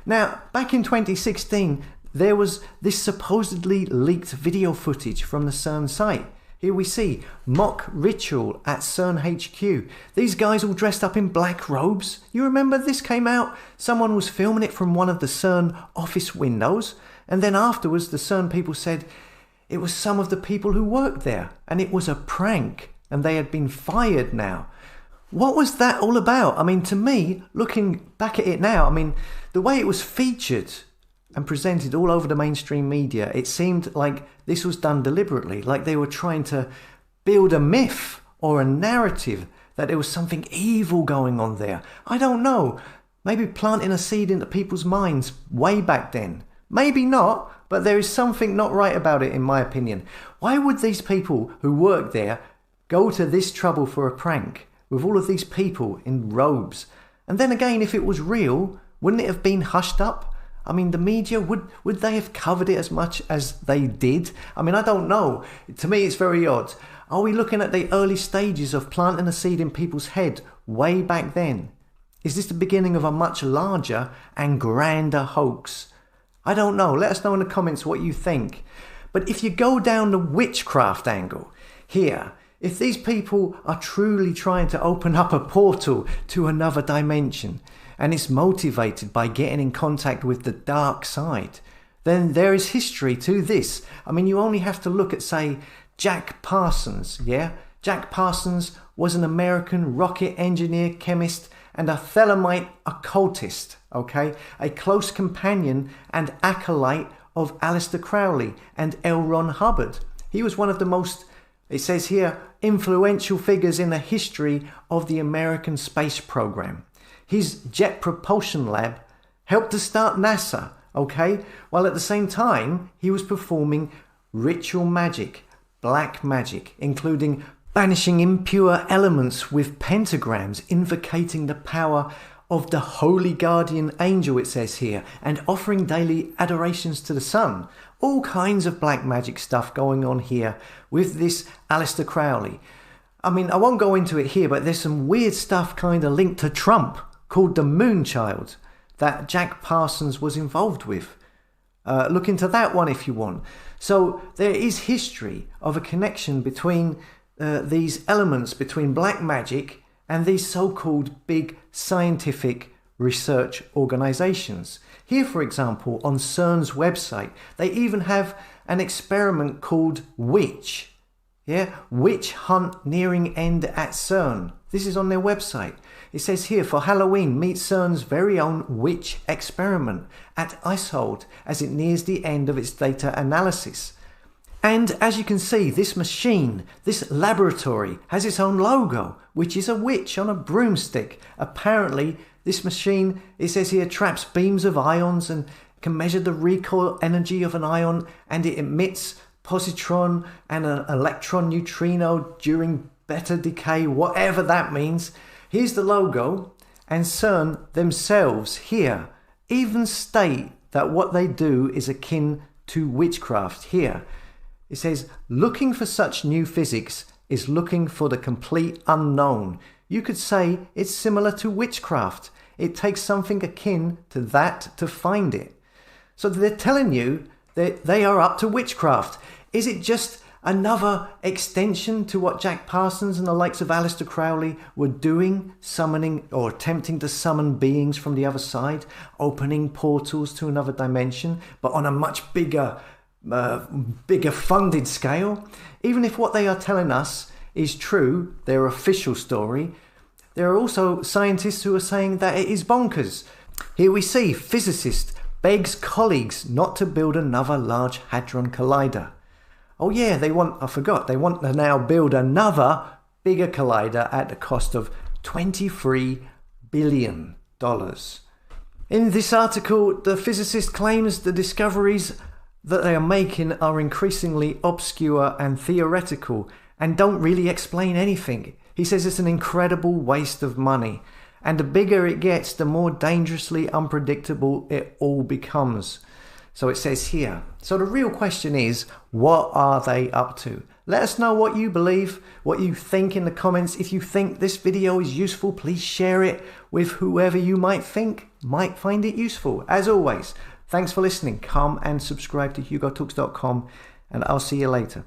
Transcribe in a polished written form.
Now, back in 2016, there was this supposedly leaked video footage from the CERN site. Here we see mock ritual at CERN HQ. These guys all dressed up in black robes. You remember this came out? Someone was filming it from one of the CERN office windows. And then afterwards, the CERN people said it was some of the people who worked there. And it was a prank. And they had been fired now. What was that all about? I mean, to me, looking back at it now, I mean, the way it was featured and presented all over the mainstream media, it seemed like this was done deliberately, like they were trying to build a myth or a narrative that there was something evil going on there. I don't know. Maybe planting a seed into people's minds way back then. Maybe not, but there is something not right about it in my opinion. Why would these people who work there go to this trouble for a prank with all of these people in robes? And then again, if it was real, wouldn't it have been hushed up? I mean, the media, would they have covered it as much as they did? I mean, I don't know. To me, it's very odd. Are we looking at the early stages of planting a seed in people's head way back then? Is this the beginning of a much larger and grander hoax? I don't know. Let us know in the comments what you think. But if you go down the witchcraft angle here, if these people are truly trying to open up a portal to another dimension, and it's motivated by getting in contact with the dark side, then there is history to this. I mean, you only have to look at, say, Jack Parsons, yeah? Jack Parsons was an American rocket engineer, chemist, and a Thelemite occultist, okay? A close companion and acolyte of Aleister Crowley and L. Ron Hubbard. He was one of the most, it says here, influential figures in the history of the American space program. His jet propulsion lab helped to start NASA, okay? While at the same time, he was performing ritual magic, black magic, including banishing impure elements with pentagrams, invocating the power of the holy guardian angel, it says here, and offering daily adorations to the sun. All kinds of black magic stuff going on here with this Aleister Crowley. I mean, I won't go into it here, but there's some weird stuff kind of linked to Trump, called the Moonchild, that Jack Parsons was involved with. Look into that one if you want. So there is history of a connection between these elements, between black magic and these so-called big scientific research organizations. Here, for example, on CERN's website, they even have an experiment called Witch. Yeah, Witch Hunt Nearing End at CERN. This is on their website. It says here, for Halloween, meet CERN's very own witch experiment at Icehold as it nears the end of its data analysis. And as you can see, this machine, this laboratory, has its own logo, which is a witch on a broomstick. Apparently, this machine, it says here, traps beams of ions and can measure the recoil energy of an ion, and it emits positron and an electron neutrino during beta decay, whatever that means. Here's the logo, and CERN themselves here even state that what they do is akin to witchcraft here. It says, looking for such new physics is looking for the complete unknown. You could say it's similar to witchcraft. It takes something akin to that to find it. So they're telling you that they are up to witchcraft. Is it just another extension to what Jack Parsons and the likes of Aleister Crowley were doing, summoning or attempting to summon beings from the other side, opening portals to another dimension, but on a much bigger funded scale? Even if what they are telling us is true, their official story, there are also scientists who are saying that it is bonkers. Here we see physicist begs colleagues not to build another Large Hadron Collider. Oh yeah, they want to now build another bigger collider at the cost of $23 billion. In this article, the physicist claims the discoveries that they are making are increasingly obscure and theoretical and don't really explain anything. He says it's an incredible waste of money, and the bigger it gets, the more dangerously unpredictable it all becomes. So it says here. So the real question is, what are they up to? Let us know what you believe, what you think in the comments. If you think this video is useful, please share it with whoever you might think might find it useful. As always, thanks for listening. Come and subscribe to hugotalks.com, and I'll see you later.